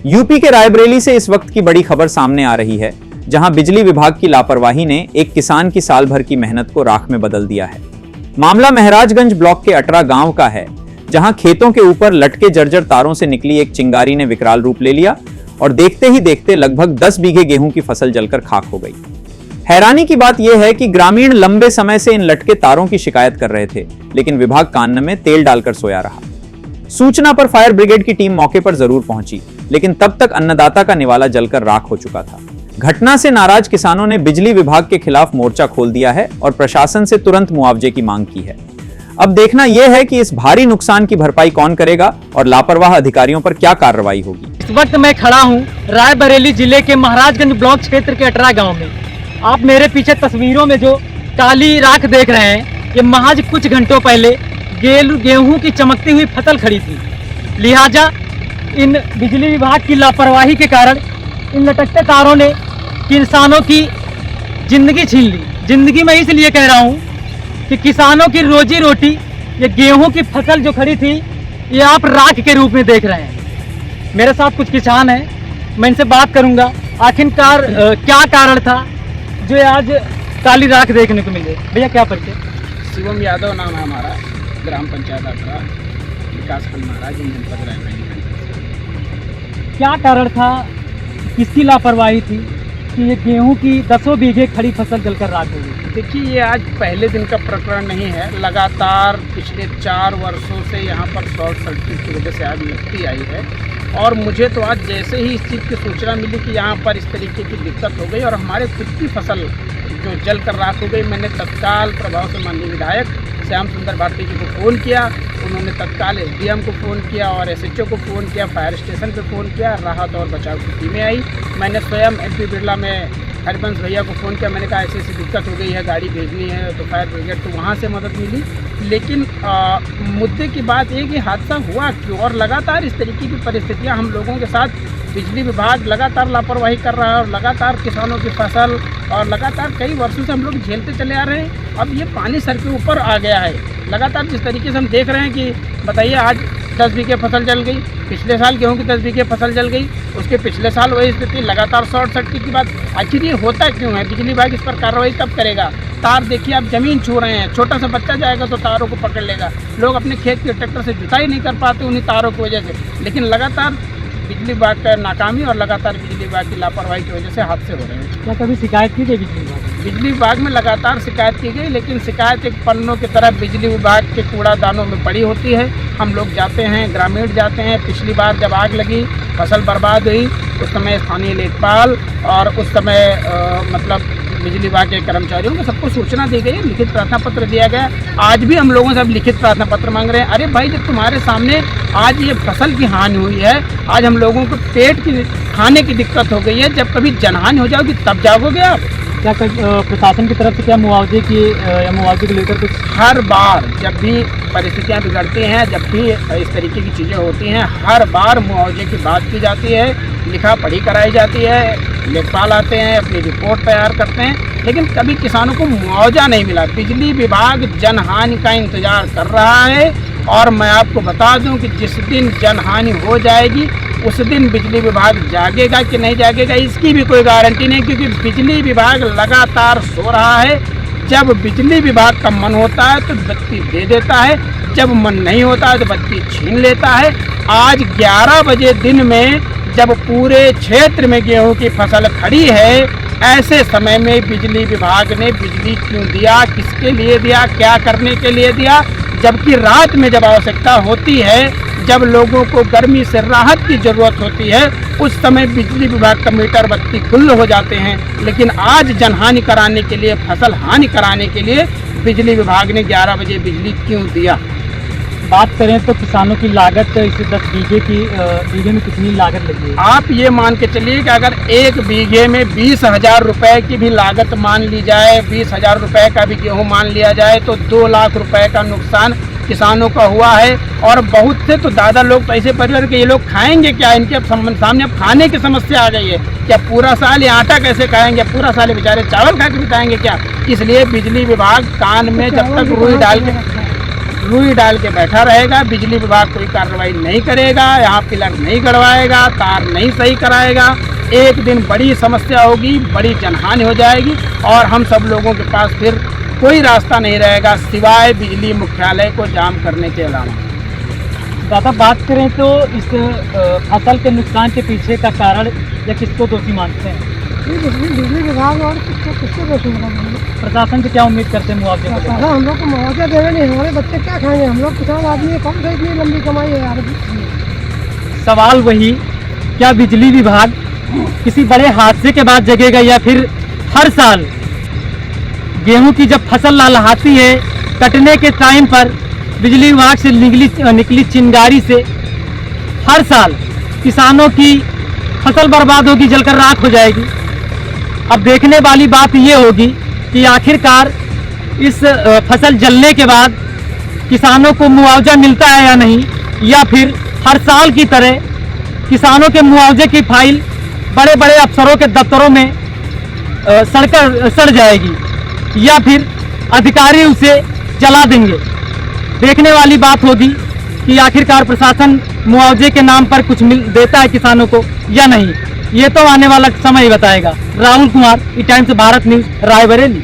UP के रायबरेली से इस वक्त की बड़ी खबर सामने आ रही है, जहां बिजली विभाग की लापरवाही ने एक किसान की साल भर की मेहनत को राख में बदल दिया है। मामला महराजगंज ब्लॉक के अटरा गांव का है, जहां खेतों के ऊपर लटके जर्जर तारों से निकली एक चिंगारी ने विकराल रूप ले लिया और देखते ही देखते लगभग 10 बीघे गेहूं की फसल जलकर खाक हो गई। हैरानी की बात यह है कि ग्रामीण लंबे समय से इन लटके तारों की शिकायत कर रहे थे, लेकिन विभाग कान में तेल डालकर सोया रहा। सूचना पर फायर ब्रिगेड की टीम मौके पर जरूर पहुंची, लेकिन तब तक अन्नदाता का निवाला जलकर राख हो चुका था। घटना से नाराज किसानों ने बिजली विभाग के खिलाफ मोर्चा खोल दिया है और प्रशासन से तुरंत मुआवजे की मांग की है। अब देखना यह है कि इस भारी नुकसान की भरपाई कौन करेगा और लापरवाह अधिकारियों पर क्या कार्रवाई होगी। इस वक्त मैं खड़ा हूं रायबरेली जिले के महराजगंज ब्लॉक क्षेत्र के अटरा गांव में। आप मेरे पीछे तस्वीरों में जो काली राख देख रहे हैं, ये महज कुछ घंटों पहले गेहूं की चमकती हुई फसल खड़ी थी। लिहाजा इन बिजली विभाग की लापरवाही के कारण इन लटकते तारों ने किसानों की जिंदगी छीन ली। जिंदगी में इसलिए कह रहा हूं कि किसानों की रोजी रोटी, ये गेहूं की फसल जो खड़ी थी, ये आप राख के रूप में देख रहे हैं। मेरे साथ कुछ किसान हैं, मैं इनसे बात करूंगा आखिरकार क्या कारण था जो आज काली राख देखने को मिले। भैया क्या परिचय? शिवम यादव नाम है हमारा, ग्राम पंचायत अटरा, विकासखंड महाराज जनपद रायबरेली। क्या कारण था, किसकी लापरवाही थी कि ये गेहूं की 10 बीघे खड़ी फसल जलकर राख हो गई? देखिए, ये आज पहले दिन का प्रकरण नहीं है। लगातार पिछले 4 वर्षों से यहाँ पर शॉर्ट सर्किट की वजह से आग लगती आई है और मुझे तो आज जैसे ही इस चीज़ की सूचना मिली कि यहाँ पर इस तरीके की दिक्कत हो गई और हमारे खुद की फसल जो जल कर राख हो गई, मैंने तत्काल प्रभाव से माननीय विधायक श्याम सुंदर भारती जी को फ़ोन किया। उन्होंने तत्काल एसडीएम को फ़ोन किया और एसएचओ को फ़ोन किया, फायर स्टेशन पे फ़ोन किया। राहत और बचाव की टीमें आई। मैंने स्वयं एमपी बिरला में हरिवंश भैया को फ़ोन किया। मैंने कहा ऐसी ऐसी दिक्कत हो गई है, गाड़ी भेजनी है, तो फायर ब्रिगेड, तो वहाँ से मदद मिली। लेकिन मुद्दे की बात ये कि हादसा हुआ क्यों और लगातार इस तरीके की परिस्थितियाँ हम लोगों के साथ बिजली विभाग लगातार लापरवाही कर रहा है और लगातार किसानों की फसल और लगातार कई वर्षों से हम लोग झेलते चले आ रहे हैं। अब ये पानी सर के ऊपर आ गया है। लगातार जिस तरीके से हम देख रहे हैं कि बताइए, आज 10 बीघे फसल जल गई, पिछले साल गेहूं की 10 बीघे फसल जल गई, उसके पिछले साल वही स्थिति, लगातार शॉर्ट सर्किट की बात। आखिर ये होता क्यों है? बिजली विभाग इस पर कार्रवाई कब करेगा? तार देखिए, आप ज़मीन छू रहे हैं, छोटा सा बच्चा जाएगा तो तारों को पकड़ लेगा। लोग अपने खेत के ट्रैक्टर से जुताई नहीं कर पाते उन्हीं तारों की वजह से। लेकिन लगातार बिजली विभाग का नाकामी और लगातार बिजली विभाग की लापरवाही की वजह से हादसे हो रहे हैं। क्या कभी शिकायत की गई बिजली विभाग? बिजली विभाग में लगातार शिकायत की गई, लेकिन शिकायत एक पन्नों की तरह बिजली विभाग के कूड़ादानों में पड़ी होती है। हम लोग जाते हैं, ग्रामीण जाते हैं। पिछली बार जब आग लगी, फसल बर्बाद हुई, उस समय स्थानीय लेखपाल और उस समय मतलब बिजली विभाग के कर्मचारियों को सबको सूचना दी गई, लिखित प्रार्थना पत्र दिया गया। आज भी हम लोगों से अब लिखित प्रार्थना पत्र मांग रहे हैं। अरे भाई, जब तुम्हारे सामने आज ये फसल की हानि हुई है, आज हम लोगों को पेट की खाने की दिक्कत हो गई है, जब कभी जनहानि हो जाओगी तब जागोगे आप? क्या प्रशासन की तरफ से क्या मुआवजे को लेकर कुछ? हर बार जब भी परिस्थितियां बिगड़ती हैं, जब भी इस तरीके की चीज़ें होती हैं, हर बार मुआवजे की बात की जाती है, लिखा पढ़ी कराई जाती है, लेखपाल आते हैं, अपनी रिपोर्ट तैयार करते हैं, लेकिन कभी किसानों को मुआवजा नहीं मिला। बिजली विभाग जनहानि का इंतज़ार कर रहा है और मैं आपको बता दूं कि जिस दिन जनहानि हो जाएगी उस दिन बिजली विभाग जागेगा कि नहीं जागेगा, इसकी भी कोई गारंटी नहीं, क्योंकि बिजली विभाग लगातार सो रहा है। जब बिजली विभाग का मन होता है तो बत्ती दे देता है, जब मन नहीं होता है तो बत्ती छीन लेता है। आज 11 बजे दिन में जब पूरे क्षेत्र में गेहूं की फसल खड़ी है, ऐसे समय में बिजली विभाग ने बिजली क्यों दिया, किसके लिए दिया, क्या करने के लिए दिया? जबकि रात में जब आवश्यकता होती है, जब लोगों को गर्मी से राहत की ज़रूरत होती है, उस समय बिजली विभाग का मीटर बत्ती खुल हो जाते हैं। लेकिन आज जनहानि कराने के लिए, फसल हानि कराने के लिए बिजली विभाग ने 11 बजे बिजली क्यों दिया? बात करें तो किसानों की लागत, इसे 10 बीघे में कितनी लागत लगी है? आप ये मान के चलिए कि अगर 1 बीघे में 20,000 रुपये की भी लागत मान ली जाए, 20,000 रुपये का भी गेहूँ मान लिया जाए, तो 2 लाख रुपये का नुकसान किसानों का हुआ है। और बहुत से तो दादा लोग पैसे परिवार के, ये लोग खाएंगे क्या? इनके सामने अब खाने की समस्या आ गई है। क्या पूरा साल ये आटा कैसे खाएंगे? पूरा साल बेचारे चावल खा के बिताएंगे क्या? इसलिए बिजली विभाग कान में जब तक रुई डाल के रुई डाल के बैठा रहेगा। बिजली विभाग कोई कार्रवाई नहीं करेगा, यहाँ पिलर नहीं गड़वाएगा, तार नहीं सही कराएगा। एक दिन बड़ी समस्या होगी, बड़ी जनहानि हो जाएगी और हम सब लोगों के पास फिर कोई रास्ता नहीं रहेगा सिवाय बिजली मुख्यालय को जाम करने के अलावा। दादा, बात करें तो इस फसल के नुकसान के पीछे का कारण या किसको दोषी मानते हैं? बिजली विभाग और किसको दोषी मानेंगे? प्रशासन से क्या उम्मीद करते हैं मुआवजे को? दादा, हम लोग को मुआवजा देवे नहीं, हमारे बच्चे क्या खाएंगे? हम लोग किसान आदमी है, कौन सा इतनी लंबी कमाई है यार। सवाल वही, क्या बिजली विभाग किसी बड़े हादसे के बाद जगेगा या फिर हर साल गेहूं की जब फसल लहलहाती है कटने के टाइम पर बिजली विभाग से निकली चिंगारी से हर साल किसानों की फसल बर्बाद होगी, जलकर राख हो जाएगी। अब देखने वाली बात ये होगी कि आखिरकार इस फसल जलने के बाद किसानों को मुआवजा मिलता है या नहीं, या फिर हर साल की तरह किसानों के मुआवजे की फाइल बड़े बड़े अफसरों के दफ्तरों में सड़ जाएगी, या फिर अधिकारी उसे जला देंगे। देखने वाली बात होगी कि आखिरकार प्रशासन मुआवजे के नाम पर कुछ देता है किसानों को या नहीं। ये तो आने वाला समय ही बताएगा। राहुल कुमार, ई टाइम्स भारत न्यूज़, रायबरेली।